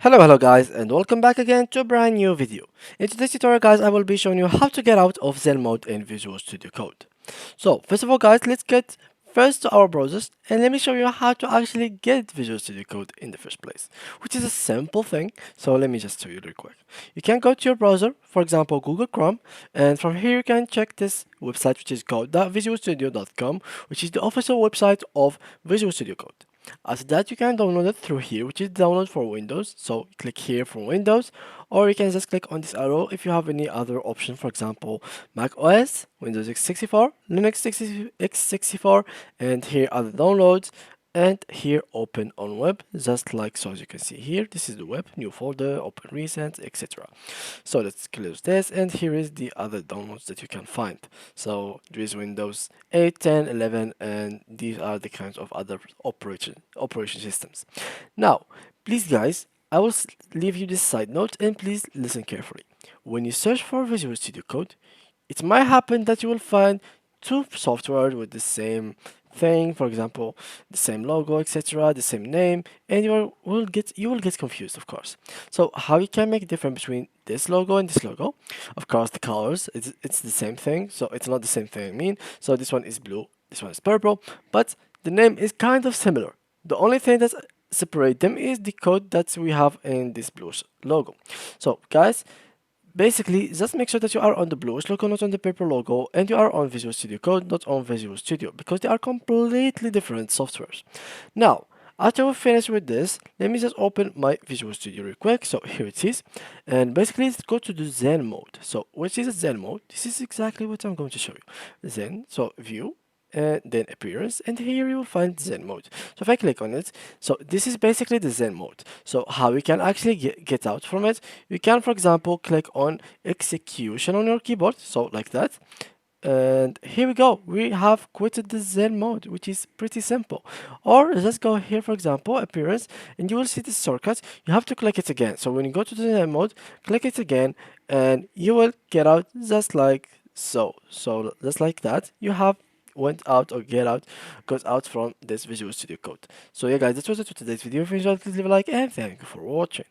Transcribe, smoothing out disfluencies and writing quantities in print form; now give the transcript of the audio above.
Hello guys, and welcome back again to a brand new video. In today's tutorial guys, I will be showing you how to get out of Zen mode in Visual Studio Code. So first of all guys, let's get first to our browsers and let me show you how to actually get Visual Studio Code in the first place, which is a simple thing. So let me just show you real quick. You can go to your browser, for example Google Chrome, and from here you can check this website which is code.visualstudio.com, which is the official website of Visual Studio Code. After that, you can download it through here, which is download for Windows. So click here for Windows, or you can just click on this arrow if you have any other option, for example, Mac OS, Windows x64, Linux x64, and here are the downloads. And here open on web, just like so. As you can see here, this is the web, new folder, open recent, etc. So let's close this, and here is the other downloads that you can find. So there is Windows 8, 10, 11, and these are the kinds of other operation systems. Now, please guys, I will leave you this side note, and please listen carefully. When you search for Visual Studio Code, it might happen that you will find two software with the same thing, for example, the same logo, etc., the same name, and you will get confused, of course. So how you can make difference between this logo and this logo? Of course, the colors, it's the same thing, so it's not the same thing. I mean, so this one is blue, this one is purple, but the name is kind of similar. The only thing that separate them is the code that we have in this bluish logo. So guys, basically, just make sure that you are on the bluish logo, not on the purple logo, and you are on Visual Studio Code, not on Visual Studio, because they are completely different softwares. Now, after we finish with this, let me just open my Visual Studio real quick. So here it is, and basically let's go to the Zen mode. So which is Zen mode? This is exactly what I'm going to show you. Zen, so view, and then appearance, and here you will find Zen mode. So if I click on it, so this is basically the Zen mode. So how we can actually get out from it, you can, for example, click on execution on your keyboard, so like that. And here we go, we have quitted the Zen mode, which is pretty simple. Or just go here, for example, appearance, and you will see this shortcut. You have to click it again. So when you go to the Zen mode, click it again, and you will get out just like so. So just like that, you have went out or get out, goes out from this Visual Studio Code. So yeah guys, that was it for today's video. If you enjoyed, please leave a like and thank you for watching.